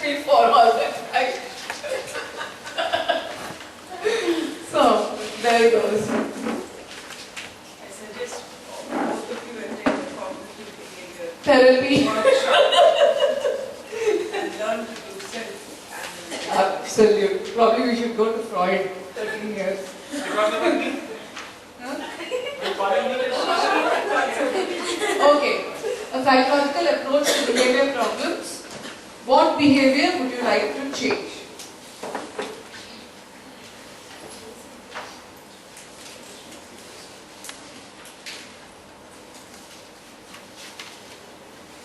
me for all the time. So, there goes. I suggest both of you attend the cognitive behavior Therapy. and learn to do self-analysis. Absolute. Probably we should go to Freud 13 years. Because of me? Okay. A psychological approach to behavior problems. What behavior would you like to change?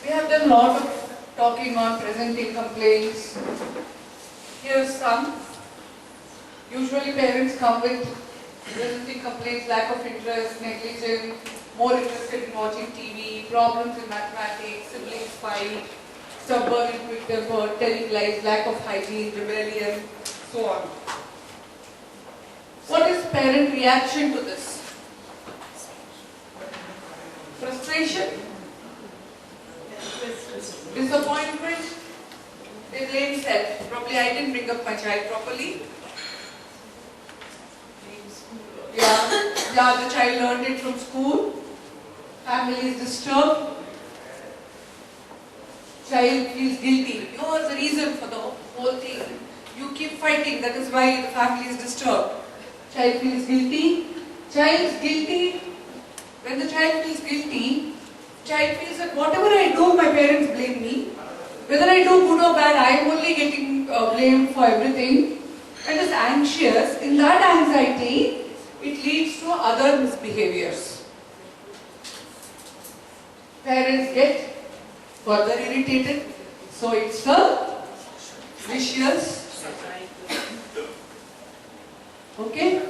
We have done a lot of talking on presenting complaints. Here's some. Usually parents come with presenting complaints, lack of interest, negligence, more interested in watching TV, problems in mathematics, siblings fight, stubborn and quick tempered, telling lies, lack of hygiene, rebellion, so on. What is parent reaction to this? Frustration? Disappointment? They blame self. Probably I didn't bring up my child properly. Yeah, the child learned it from school. Family is disturbed. Child feels guilty. You are the reason for the whole thing. You keep fighting, that is why the family is disturbed. Child feels guilty. Child is guilty. When the child feels guilty, child feels that whatever I do, my parents blame me. Whether I do good or bad, I am only getting blamed for everything. And is anxious. In that anxiety, it leads to other misbehaviors. Parents get further irritated. So it's a vicious. Okay?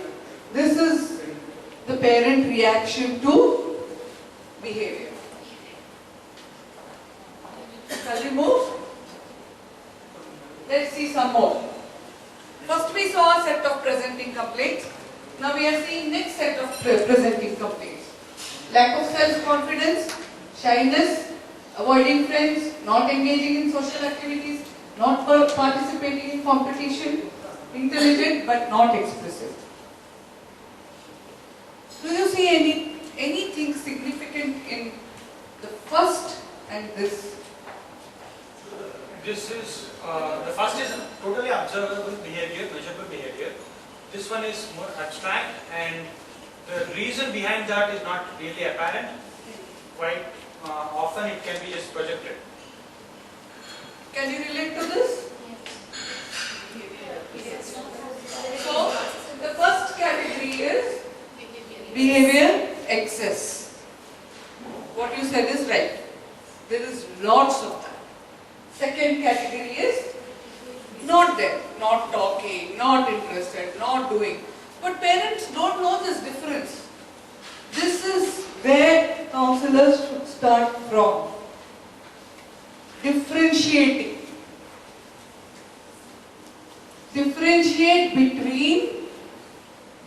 This is the parent reaction to behavior. Shall we move? Let's see some more. First we saw a set of presenting complaints. Now we are seeing next set of presenting complaints. Lack of self-confidence, shyness, avoiding friends, not engaging in social activities, not participating in competition, intelligent but not expressive. Do you see anything significant in the first and this? This is, the first is totally observable behavior, measurable behavior. This one is more abstract and the reason behind that is not really apparent. Quite often it can be just projected. Can you relate to this? So, the first category is behavior excess. What you said is right. There is lots of that. Second category is not there, not talking, not interested, not doing. But parents don't know this difference. This is where counselors should start from. Differentiating. Differentiate between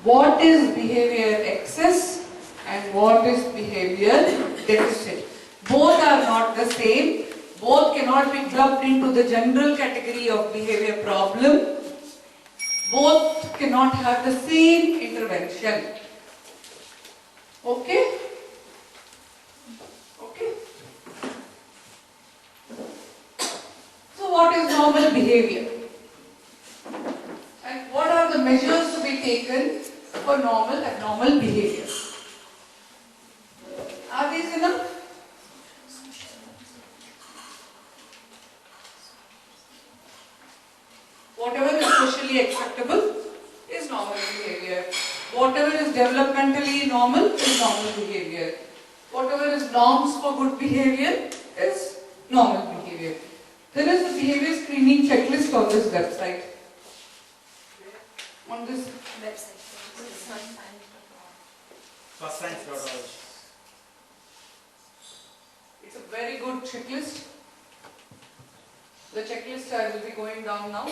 what is behavior excess and what is behavior deficit. Both are not the same. Both cannot be clubbed into the general category of behavior problem. Both cannot have the same intervention. Okay? Okay? So what is normal behavior? And what are the measures to be taken for normal and abnormal behavior? Are these enough? Whatever is socially acceptable is normal behavior. Whatever is developmentally normal is normal behavior. Whatever is norms for good behavior is normal behavior. There is a behavior screening checklist on this website. On this website. Science.org. It's a very good checklist. The checklist I will be going down now.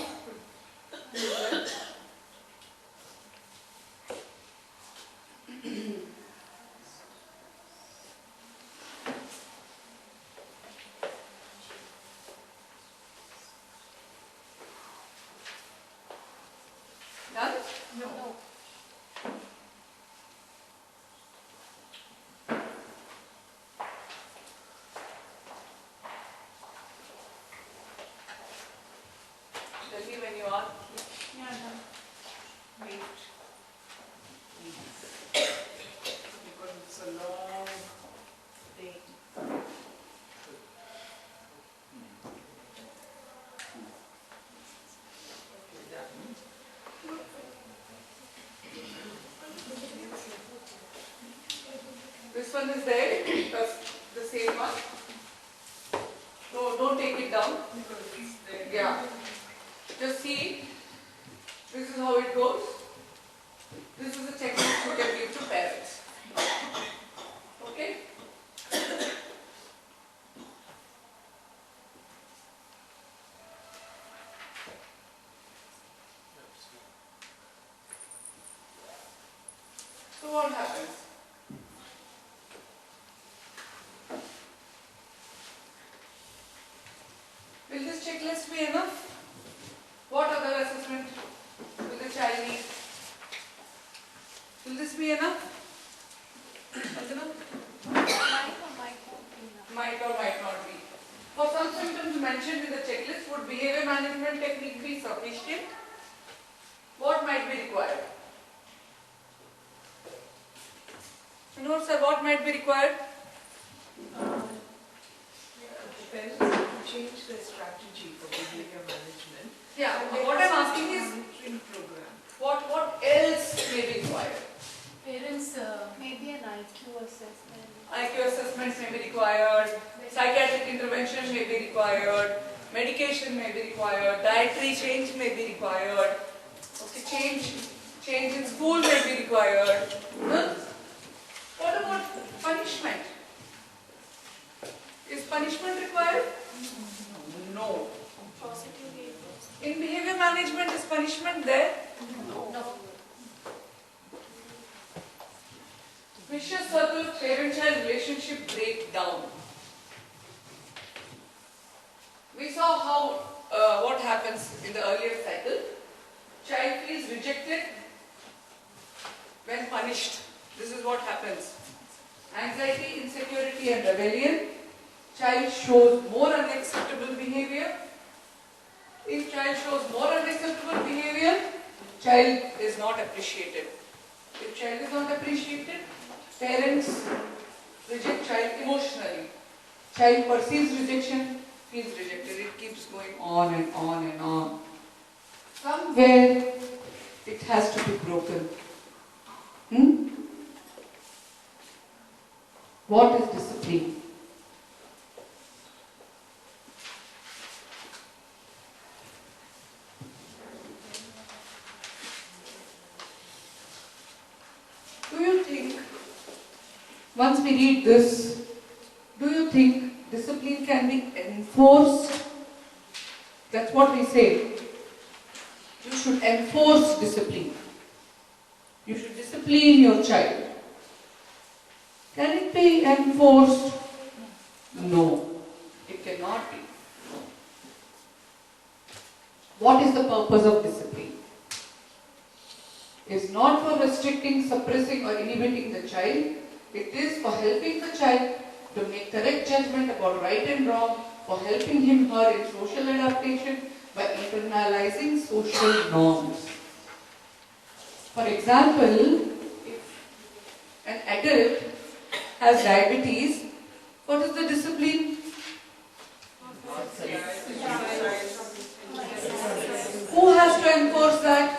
you are. Yeah, done. Wait. Because it's a long thing. Okay, done. This one is there, the same one. No, don't take it down. Because it's there. Yeah. Just see, this is how it goes. This is a checklist you can give to parents. Okay? So what happens? Will this checklist be enough? What other assessment will the child need? Will this be enough? Vandana? Might or might not be. For some symptoms mentioned in the checklist, would behavior management technique be sufficient? What might be required? Vinod sir, what might be required? The parents have to change their strategy for behavior management. Yeah, And they what have I'm a asking is, monitoring program. what else may be required? Parents, maybe an IQ assessment. IQ assessments may be required, psychiatric intervention may be required, medication may be required, dietary change may be required, okay, change in school may be required. Huh? What about punishment? Is punishment required? No. Positive behaviors. In behavior management, is punishment there? No. Vicious circle parent-child relationship breakdown. We saw how what happens in the earlier cycle. Child feels rejected when punished. This is what happens. Anxiety, insecurity and rebellion. Child shows more unacceptable behavior. If child shows more unacceptable behavior, child is not appreciated. If child is not appreciated, parents reject child emotionally. Child perceives rejection, feels rejected. It keeps going on and on and on. Somewhere it has to be broken. What is discipline? Do you think, once we read this, do you think discipline can be enforced? That's what we say. You should enforce discipline. You should discipline your child. Can it be enforced? No, it cannot be. What is the purpose of discipline? It's not for restricting, suppressing or inhibiting the child. It is for helping the child to make correct judgment about right and wrong, for helping him or her in social adaptation by internalizing social norms. For example, if an adult has diabetes, what is the discipline? Who has to enforce that?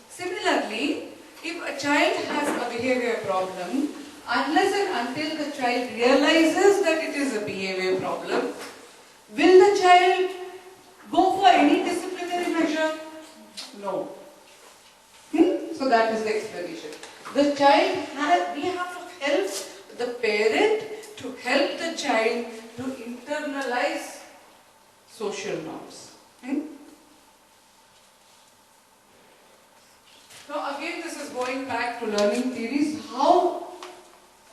Similarly, if a child has a behavior problem, unless and until the child realizes that it is a behavior problem, will the child go for any disciplinary measure? No. So that is the explanation. The child we have to help the parent to help the child to internalize social norms. Now again, this is going back to learning theories. What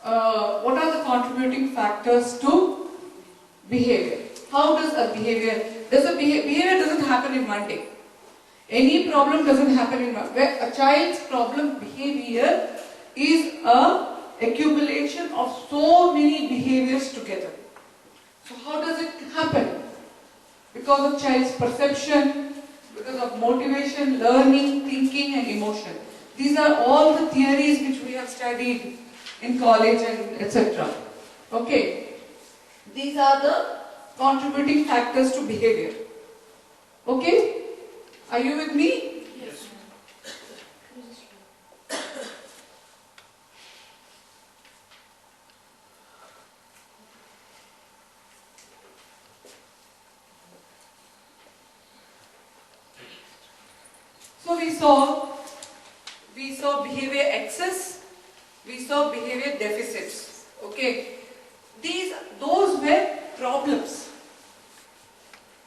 are the contributing factors to behavior? How does a behavior doesn't happen in one day. Any problem doesn't happen in one day. A child's problem behavior is a accumulation of so many behaviors together. So how does it happen? Because of child's perception, because of motivation, learning, thinking and emotion. These are all the theories which we have studied in college and etc. Okay. These are the contributing factors to behavior. Okay? Are you with me? Yes. So we saw behavior excess, we saw behavior deficits. Okay? Those were problems.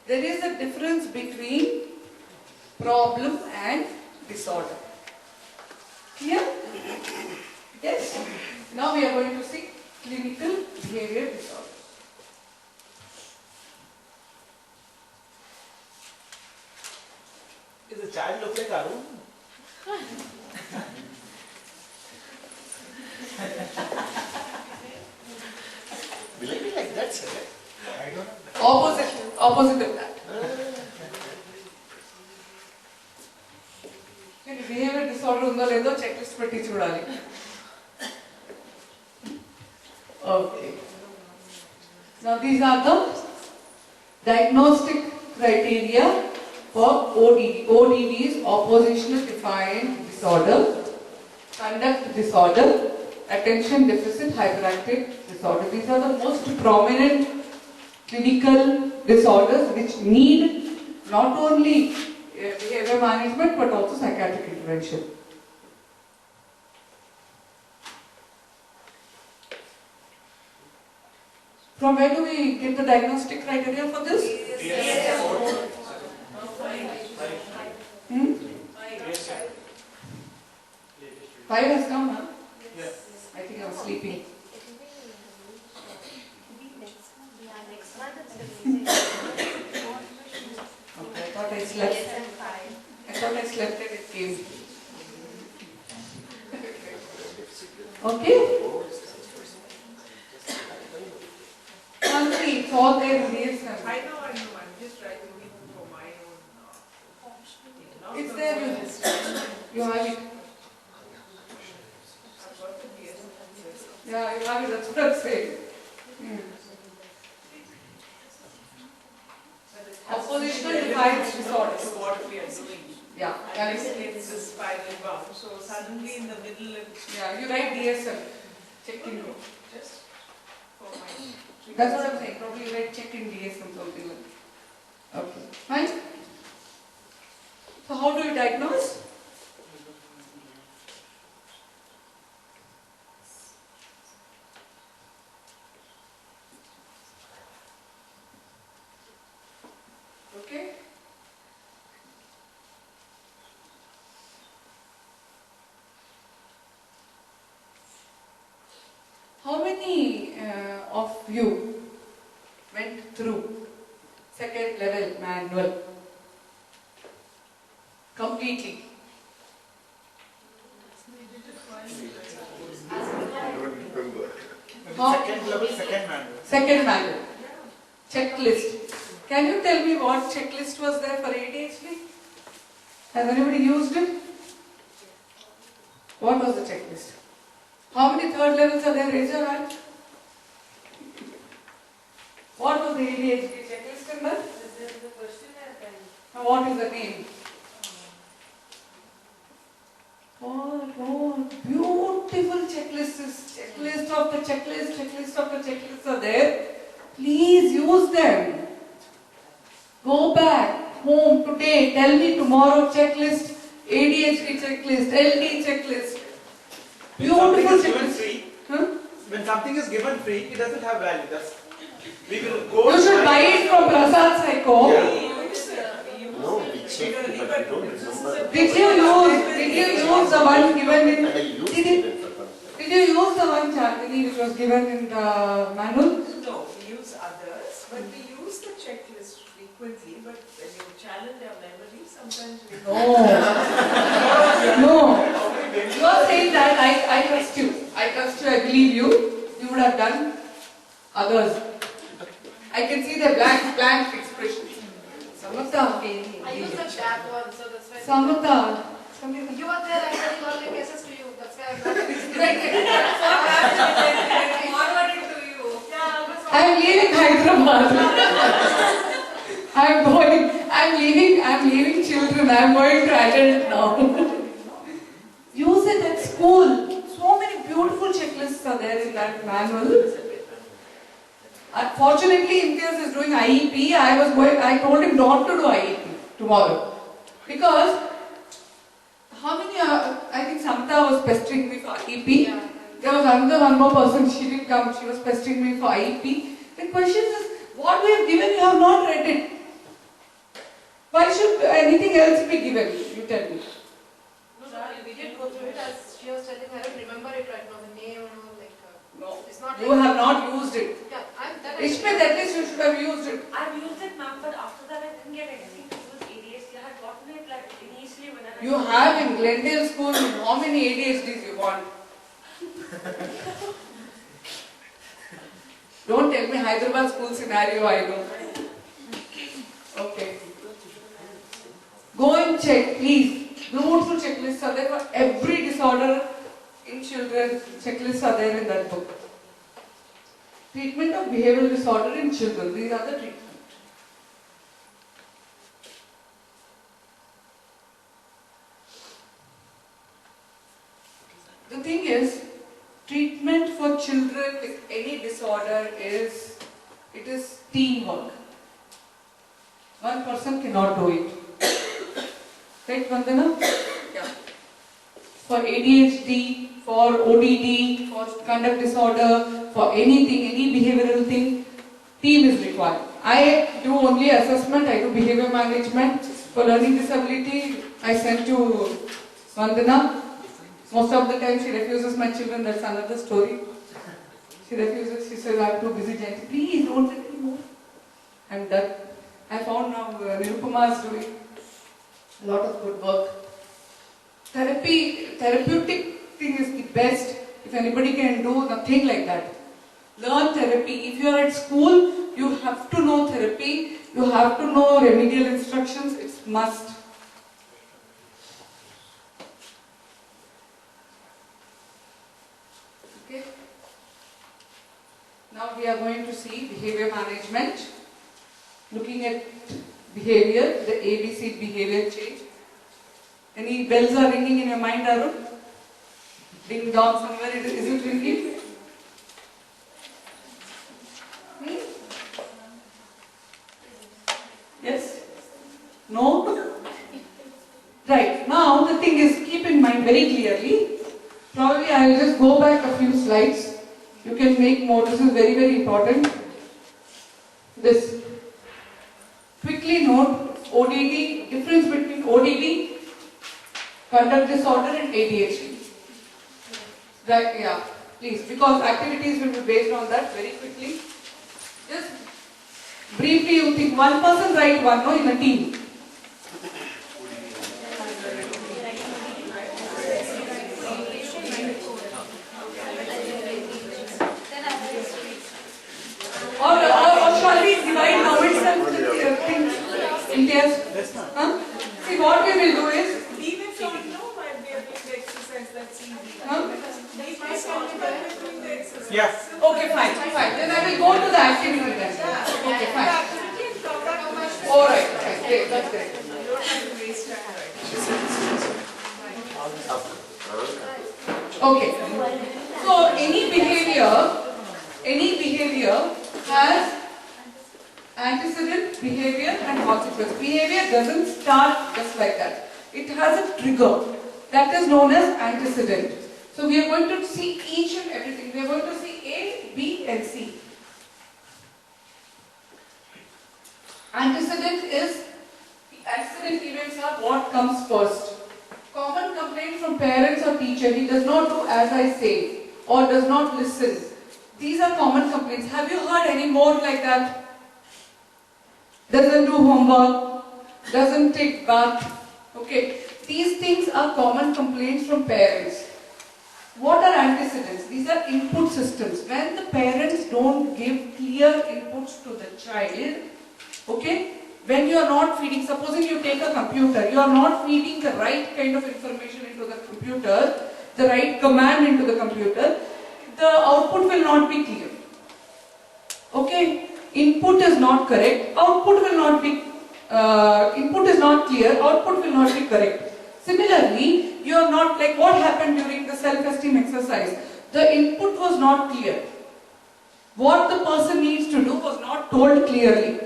There is a difference between problem and disorder. Clear? Yes? Now we are going to see clinical behavior disorder. Does the child look like Arun? Will it be like that, sir? I don't know. Opposite of that. Behavior disorder undo ledo checklist petti chudali. Okay. Now these are the diagnostic criteria for ODD. ODD is oppositional defiant disorder, conduct disorder, attention deficit hyperactive disorder. These are the most prominent clinical disorders which need not only behavior management but also psychiatric intervention. From where do we get the diagnostic criteria for this? Hmm? 5 has come, huh? Yeah. I think I was sleeping. Okay, I thought I slept. I thought I slept and it came. Okay? Only it's all there in DSM. I know, I'm just trying to read for my own. It's there. You have it. I've got the DSM. Yeah, you have it. That's what I'm saying. Oppositional defiance disorders. So what we are doing. Yeah, And correct. it's a spiral bound. So suddenly in the middle, it's Yeah, you write DSM. Check in. just for my. That's what I'm saying. Probably you write check in DSM something like that. Okay. Fine. So how do you diagnose? Okay. How many of you went through second level manual completely? How- Second level, second manual. Second manual. Checklist. Can you tell me what checklist was there for ADHD? Has anybody used it? What was the checklist? How many third levels are there? Raise your hand. What was the ADHD checklist in that? Now what is the name? Oh, beautiful checklists. Checklist of the checklists are there. Please use them. Go back home today. Tell me tomorrow checklist, ADHD checklist, LD checklist. Beautiful Something is given checklist. free. Huh? When something is given free, it doesn't have value. We will go. You should buy it from Prasad Psycho. Yeah. No, we checked, but we don't remember. Did you use the one given in? And I used Did it you, in circumstance. did you use the one Chandani which was given in the manual? No, we use others, but we use the checklist frequently, but when you challenge our memory, sometimes we No. You are saying that I trust you. I trust you, I believe you. You would have done others. I can see the blank expressions. Samantha. I use the tab one, so that's why. Samantha. You were there, I said all like SS to you. That's why I'm not. Forwarded to you. I am leaving Hyderabad. I'm leaving children. I'm going to attend now. Use it at school. So many beautiful checklists are there in that manual. Fortunately, Imtiaz is doing IEP. I told him not to do IEP tomorrow. Because, I think Samta was pestering me for IEP. Yeah. There was one more person, she didn't come, she was pestering me for IEP. The question is, what we have given, you have not read it. Why should anything else be given? You tell me. No, we did go through it as she was telling. I don't remember it right now, the name and all, like. No. It's not You like. have not used it. Yeah, that Ishmael, at least you should have used it. I've used it, ma'am, but after that I didn't get anything to use ADHD. I had gotten it like initially when I. You have in Glendale School, how many ADHDs you want? Don't tell me Hyderabad school scenario, I know. Okay. Go and check, please. Beautiful checklists are there for every disorder in children. Checklists are there in that book. Treatment of behavioral disorder in children. These are the treatments. The thing is, treatment for children with any disorder is teamwork. One person cannot do it. Right, Vandana? Yeah. For ADHD, for ODD, for conduct disorder, for anything, any behavioral thing, team is required. I do only assessment, I do behavior management. For learning disability, I send to Vandana. Most of the time she refuses my children, that's another story. She refuses, she says, I'm too busy, Janti. Please don't send anymore. I'm done. I found now Nirupama is doing a lot of good work. Therapeutic thing is the best. If anybody can do nothing like that. Learn therapy. If you are at school, you have to know therapy. You have to know remedial instructions. It's must. Okay. Now we are going to see behavior management. Looking at behavior, the ABC behavior change. Any bells are ringing in your mind, Arun? Ding dong somewhere, is it ringing? Yes? No? Right, now the thing is, keep in mind very clearly, probably I will just go back a few slides. You can make more, this is very, very important. This. Quickly note ODD, difference between ODD, conduct disorder and ADHD. Right, yeah, please, because activities will be based on that very quickly. Just briefly you think, one person write one, no, in a team. Or shall we divide now itself in tears? Huh? See, what we will do is, Leave it on, no, while we are doing the exercise, that's easy. huh? Leave this on while we're doing the exercise. Yeah. Okay, fine. Then I will go to the activity then. Okay, fine. Activity and come back to my. Alright, great, that's great. You don't have to waste time, right? Okay. So any behavior has antecedent, behavior and consequence. Behavior doesn't start just like that. It has a trigger that is known as antecedent. So we are going to see each and everything. We are going to see A, B and C. Antecedent events are what comes first. Common complaint from parents or teacher, he does not do as I say or does not listen. These are common complaints. Have you heard any more like that? Doesn't do homework, doesn't take bath. Okay, these things are common complaints from parents. What are antecedents? These are input systems. When the parents don't give clear inputs to the child, okay, when you are not feeding, supposing you take a computer, you are not feeding the right kind of information into the computer, the right command into the computer, the output will not be clear. Okay? Input is not correct, output will not be, input is not clear, output will not be correct. Similarly, you are not, like what happened during the self-esteem exercise, the input was not clear. What the person needs to do was not told clearly.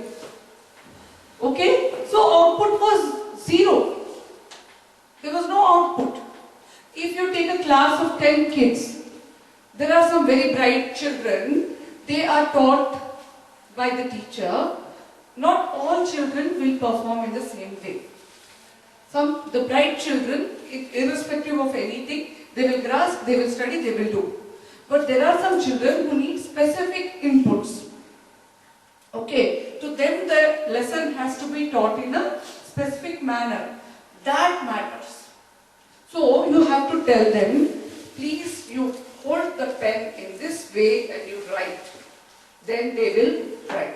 Okay? So output was 0. There was no output. If you take a class of 10 kids, there are some very bright children, they are taught by the teacher. Not all children will perform in the same way. The bright children, irrespective of anything, they will grasp, they will study, they will do. But there are some children who need specific inputs. Okay, to them the lesson has to be taught in a specific manner. That matters. So you have to tell them, please you hold the pen in this way and you write. Then they will write.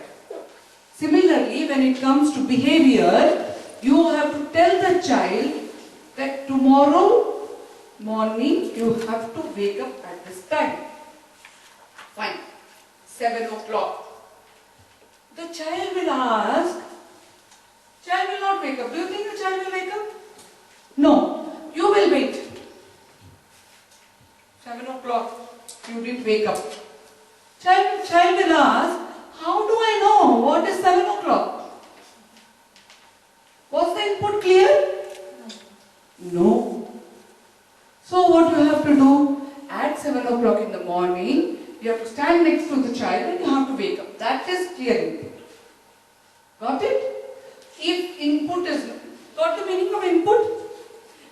Similarly, when it comes to behavior, you have to tell the child that tomorrow morning you have to wake up at this time. Fine. 7 o'clock. The child will ask, child will not wake up. Do you think the child will wake up? No. You will wait. 7 o'clock. You didn't wake up. Child will ask, how do I know what is 7 o'clock? Was the input clear? No. So what you have to do, at 7 o'clock in the morning, you have to stand next to the child and you have to wake up. That is clear input. Got it? If input is, got the meaning of input?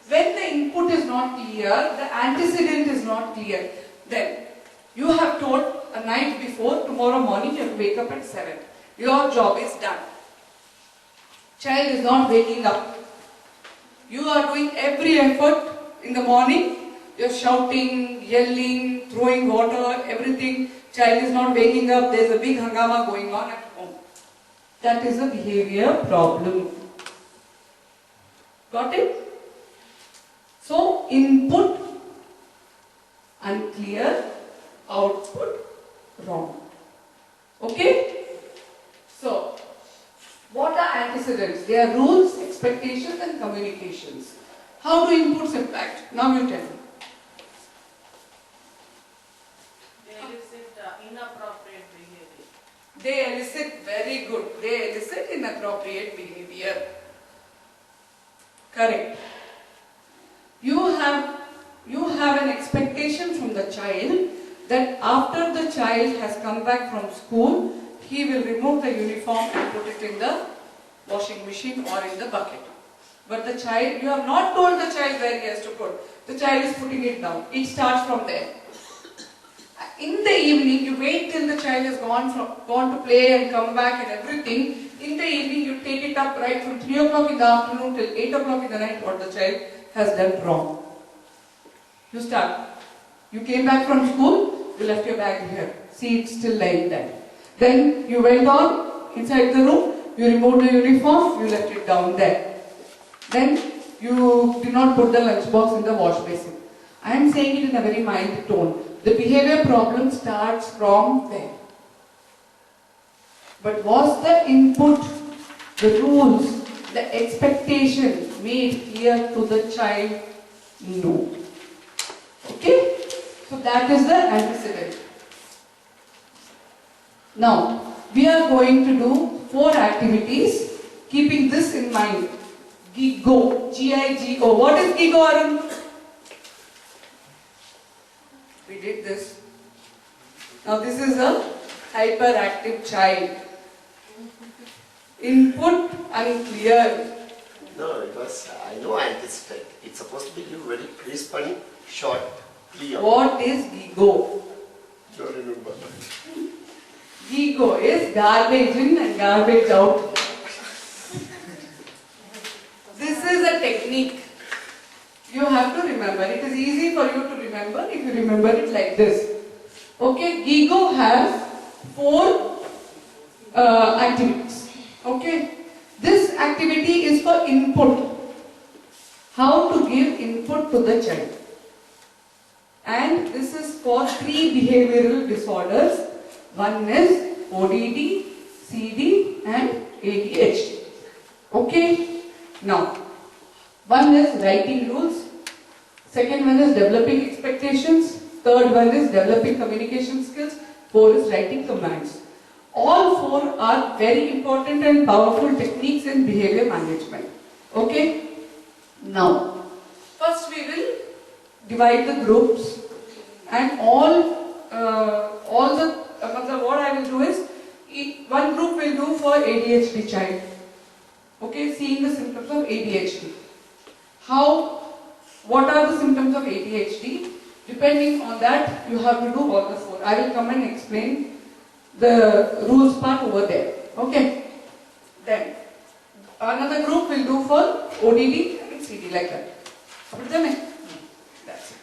When the input is not clear, the antecedent is not clear, then you have told a night before, tomorrow morning you have to wake up at 7. Your job is done. Child is not waking up. You are doing every effort in the morning. You are shouting, yelling, throwing water, everything. Child is not waking up. There is a big hangama going on at home. That is a behavior problem. Got it? So, input unclear, output wrong. Okay? So, what are antecedents? They are rules, expectations and communications. How do inputs impact? Now you tell me. They elicit inappropriate behavior. They elicit, very good, they elicit inappropriate behavior. Correct. You have an expectation from the child that after the child has come back from school, he will remove the uniform and put it in the washing machine or in the bucket. But the child, you have not told the child where he has to put. The child is putting it down. It starts from there. In the evening, you wait till the child has gone to play and come back and everything. In the evening, you take it up right from 3 o'clock in the afternoon till 8 o'clock in the night what the child has done wrong. You start. You came back from school, you left your bag here. See, it's still lying there. Then you went on inside the room, you removed the uniform, you left it down there. Then you did not put the lunchbox in the wash basin. I am saying it in a very mild tone. The behavior problem starts from there. But was the input, the rules, the expectation made clear to the child? No. Okay? So that is the antecedent. Now, we are going to do 4 activities, keeping this in mind. GIGO, G-I-G-O. What is GIGO, Arun? We did this. Now this is a hyperactive child. Input unclear. No, it was, I know antecedent. It's supposed to be very crisp and short, clear. What is GIGO? Don't remember. GIGO is garbage in and garbage out. This is a technique. You have to remember. It is easy for you to remember if you remember it like this. Okay, GIGO has 4 activities. Okay, for input. How to give input to the child. And this is for 3 behavioral disorders. One is ODD, CD and ADHD. Okay? Now, one is writing rules. Second one is developing expectations. Third one is developing communication skills. 4 is writing commands. All 4 are very important and powerful techniques in behavior management. Okay? Now, first we will divide the groups and what I will do is, one group will do for ADHD child. Okay, seeing the symptoms of ADHD. What are the symptoms of ADHD? Depending on that, you have to do all the 4. I will come and explain the rules part over there. Okay? Then, another group will do for ODD and CD like that. That's it.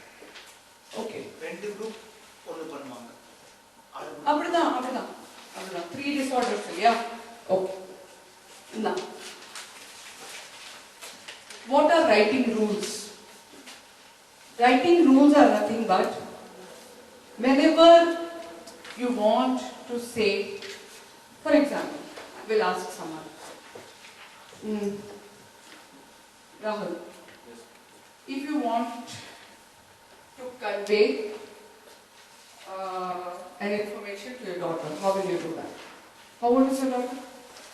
Okay. group ஒன்னு பண்ணுவாங்க. அப்படிதான் 3 disorders இல்லையா? Okay. Now, what are writing rules? Writing rules are nothing but whenever you want to say, for example, I will ask someone, Rahul, if you want to convey an information to your daughter, how will you do that? How old is your daughter?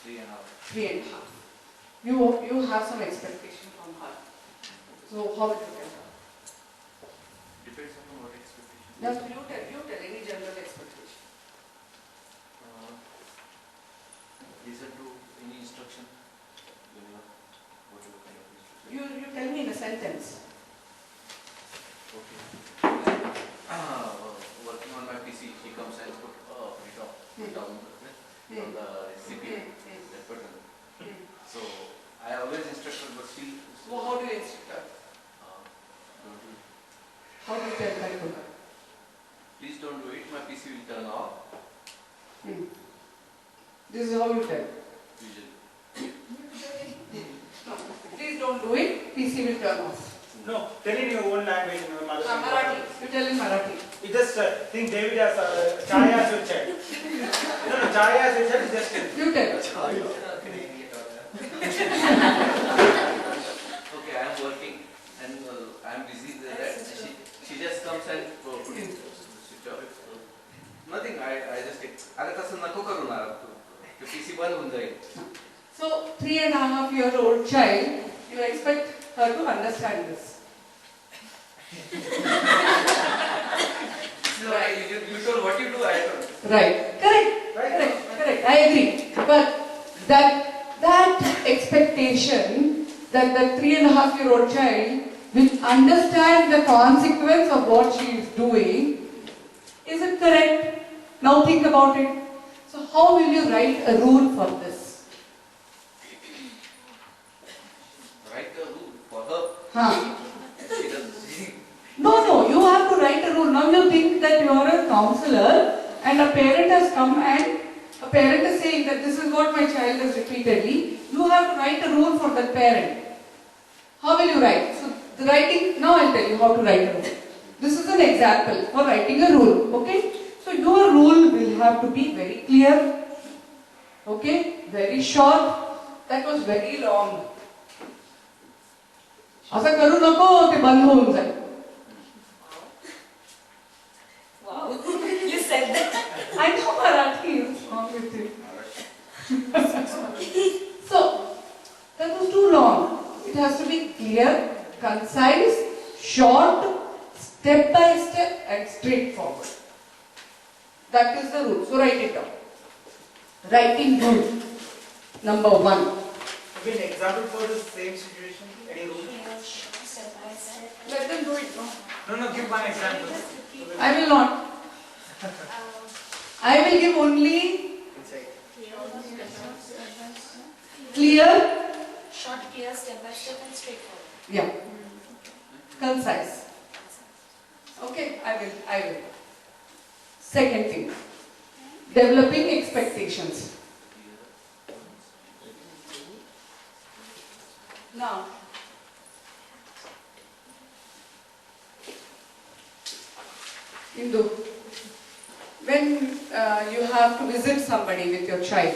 3.5. 3.5. You have some expectation from her. So how will you tell her? Depends on what expectation. Just you tell any general expectation. Listen to any instruction. Whatever kind of instruction. You tell me in a sentence. Okay. Working on my PC, she comes and put it on the CPU. That button. So I always instruct her, but she. So how do you instruct her? Don't do it. How do you tell that to her? Please don't do it. My PC will turn off. This is how you tell. Usually. No, please don't do it. PC will turn off. No, tell in your own language, in your mother tongue. Marathi. You tell in Marathi. You just think David as Chaya as your child. No, Chaya as your child is just You tell. Okay, I am working and I am busy. She just comes and switch off. Nothing. I just take. अरे तसं नको करू ना. तो PC बंद होऊन जाईल. So 3.5-year-old child, you expect her to understand this. No, you told what you do. I don't. Right. Correct. I agree. But that expectation that the 3.5-year-old child will understand the consequence of what she is doing, is it correct? Now think about it. So how will you write a rule for this? Write a rule for her. Huh? She doesn't see. No, you have to write a rule. Now you think that you are a counselor and a parent has come and a parent is saying that this is what my child does repeatedly. You have to write a rule for that parent. How will you write? So the writing, now I'll tell you how to write a rule. This is an example for writing a rule. Okay? So your rule will have to be very clear. Okay? Very short. That was very long. असं करू नको ते बंद होऊन जाईल. Wow, you said that. I know Marathi. What's wrong with you? So, that was too long. It has to be clear, concise, short, step by step and straightforward. That is the rule. So write it down. Writing rule. Number 1. Give an example for the same situation. Any rule? Step by step. Let them do it. No, give one example. I will not. I will give only clear, Short, clear, step by step and straightforward. yeah, concise. Okay, I will. Second thing, developing expectations. Now, Indu, when you have to visit somebody with your child,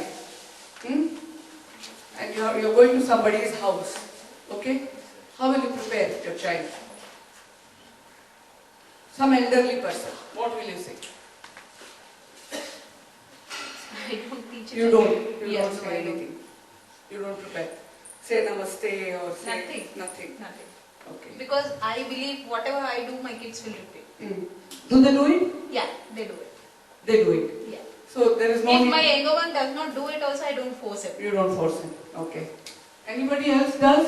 and you're going to somebody's house, okay? How will you prepare your child? Some elderly person, what will you say? I don't teach it. You don't Yes, say I don't. anything. You don't prepare. Say namaste or say Nothing. nothing. Nothing. Okay. Because I believe whatever I do, my kids will repeat. Do they do it? Yeah, they do it. They do it. Yeah. So there is no If need. my younger one does not do it also, I don't force him. You don't force it. Okay. Anybody else does?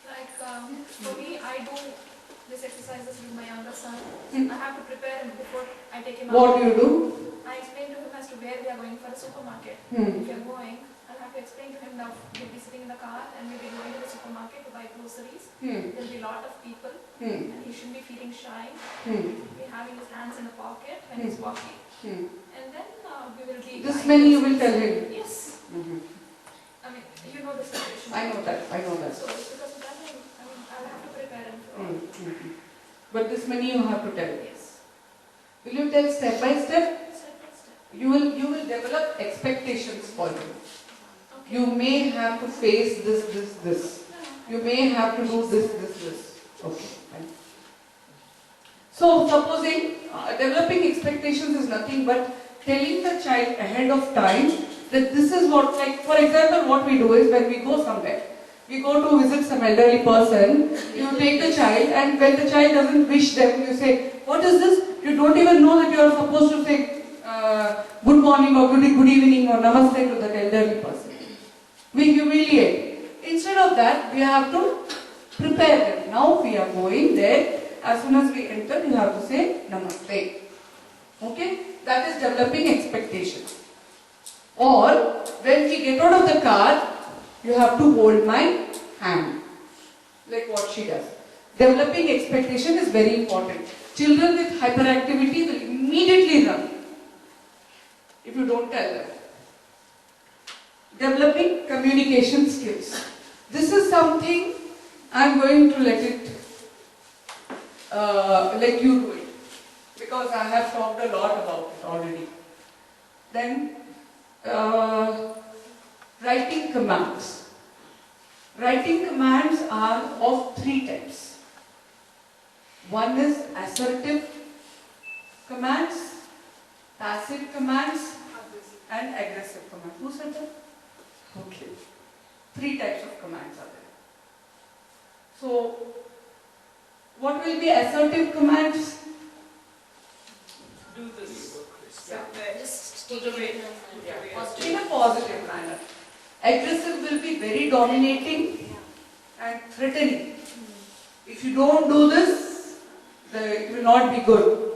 Like for me, I do this exercises with my younger son. Hmm. I have to prepare him before I take him out. What do you do? I explain to him as to where we are going for the supermarket. Hmm. If we are going, I'll have to explain to him now we'll be sitting in the car and we'll be going to the supermarket to buy groceries. Hmm. There'll be a lot of people Hmm. and he shouldn't be feeling shy. Hmm. He'll be having his hands in the pocket when he's walking. Hmm. And then we will be This buying many you will groceries. tell him. Yes. Mhm. I mean, you know the situation. I know that. I know that. So because of that, I'll have to prepare him for all. Hmm. But this many you have to tell. Yes. Will you tell step by step? Step by step. You will develop expectations for you. Okay. You may have to face this. You may have to do this. Okay. Fine. So supposing developing expectations is nothing but telling the child ahead of time that this is what, like for example, what we do is when we go somewhere, we go to visit some elderly person, you take the child and when the child doesn't wish them, you say, what is this? You don't even know that you are supposed to say good morning or good evening or namaste to that elderly person. We humiliate. Instead of that, we have to prepare them. Now we are going there. As soon as we enter, you have to say namaste. Okay? That is developing expectations. Or when we get out of the car, you have to hold my hand. Like what she does. Developing expectation is very important. Children with hyperactivity will immediately run if you don't tell them. Developing communication skills. This is something I am going to let you do it because I have talked a lot about it already. Then writing commands. Writing commands are of 3 types. One is assertive commands, passive commands and aggressive commands. Who said that? Okay. 3 types of commands are there. So, what will be assertive commands? Do this. Just Put take away. it Yeah. In a positive manner. Aggressive will be very dominating and threatening. If you don't do this, it will not be good.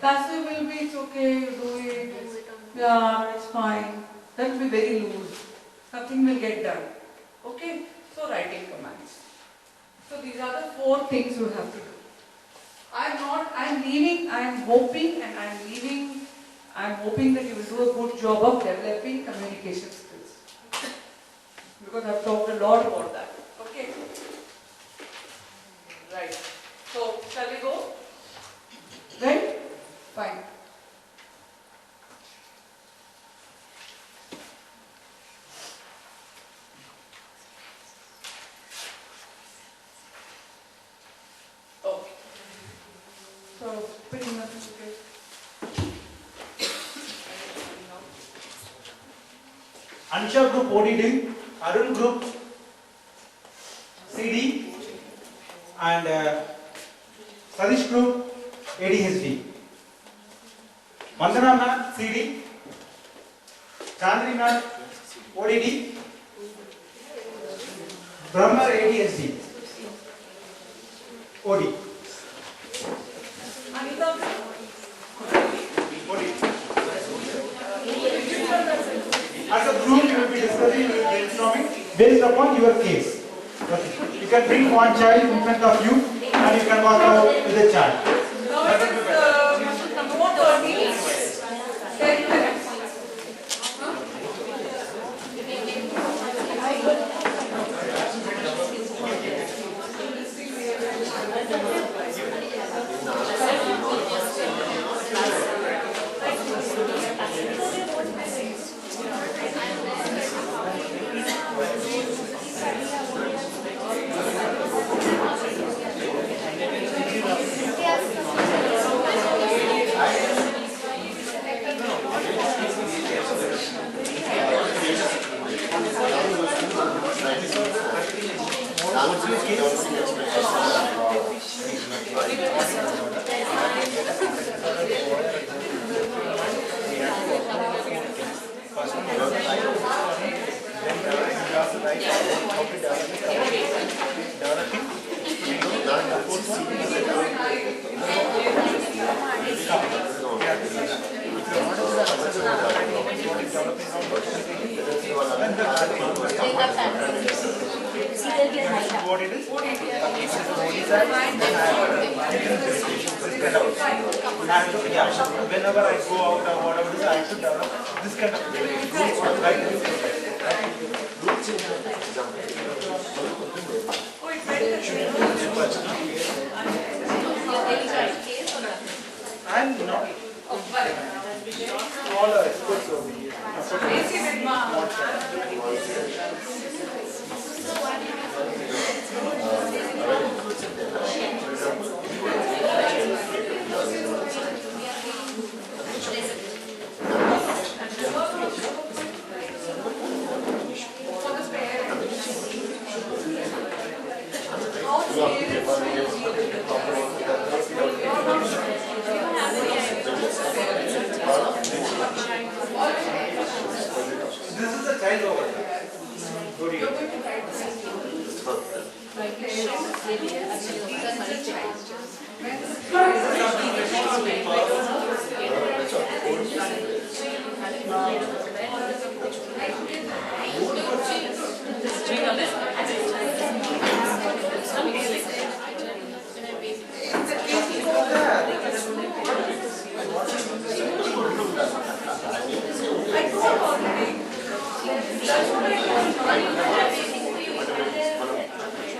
Passive will be, it's okay, you do it. Yeah, it's fine. That will be very loose. Nothing will get done. Okay? So writing commands. So these are the 4 things you have to do. I'm hoping that you will do a good job of developing communication skills. Because I've talked a lot about that. Okay? Right. So, shall we go? Right? Fine. Okay. So, pretty much okay. Ansha group ODD, Arun group CD, and Sadish group ADHD. Vandana ma'am CD, Chandri ma'am ODD, Brahma ADHD, OD. As a group, you will be discussing, you will be brainstorming based upon your case. Okay. You can bring one child in front of you and you can walk out with the child. Now it is 4:30, 10 minutes. Huh? What it is? This kind of whenever I go out or whatever it is, I have to develop this kind of I'm not all experts over here. This is the child over there.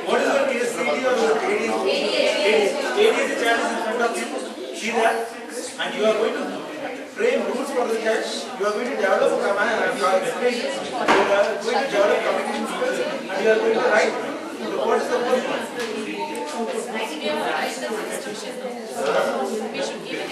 What is the ADHD or ADHD child is in front of you? See that? And you are going to frame rules for the child. You are going to develop a command and you are explaining. You are going to develop communication skills and you are going to write. What is the first one? We should give an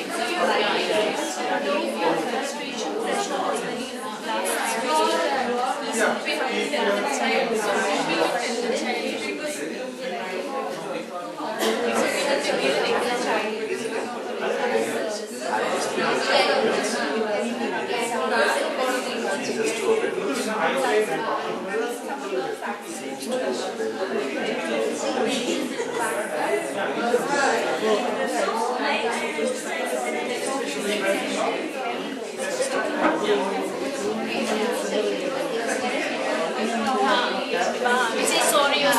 say sorry or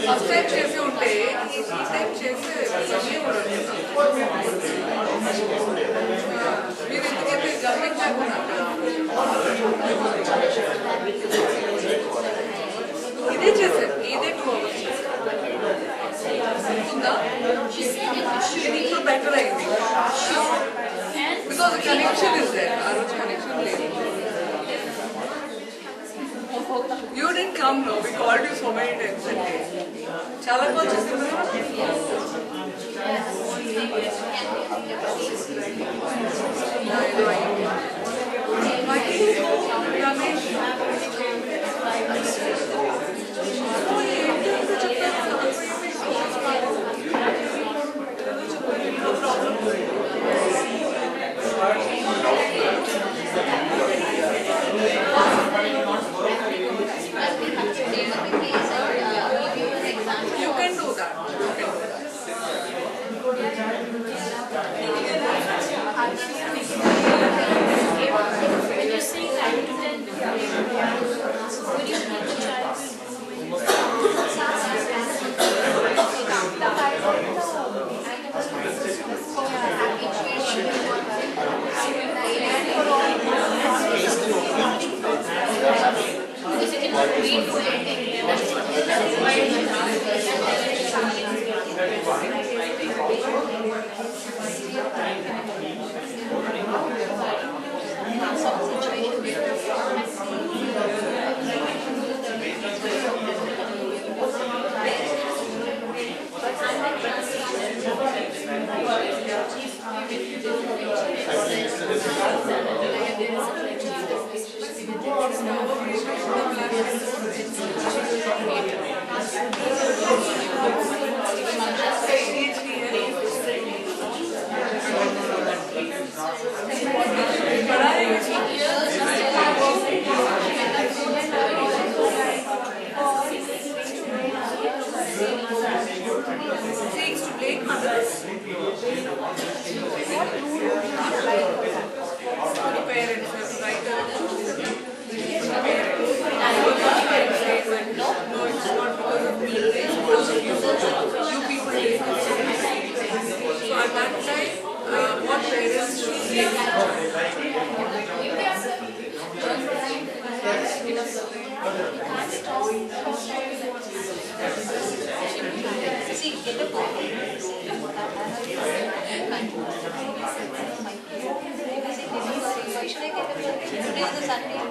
first time చేసి ఉంటే ఈ time చేసి మీరు ఎందుకంటే గమనించకుండా ఇదే చేశారు ఇదే 2 hours ఇది ఇప్పుడు బెటర్ అయింది బికాస్ కనెక్షన్ ఇస్ దేర్ ఆ రోజు కనెక్షన్ లేదు. You didn't come, no. We called you so many times that day. Chala calls చేస్తున్నారు. You can do that. Seeks to blame others. Parents have to write down. No, it's not because of me. It's because of you. You people did. So at that time, what parents should say? Why should I get a birthday? Today is the Sunday.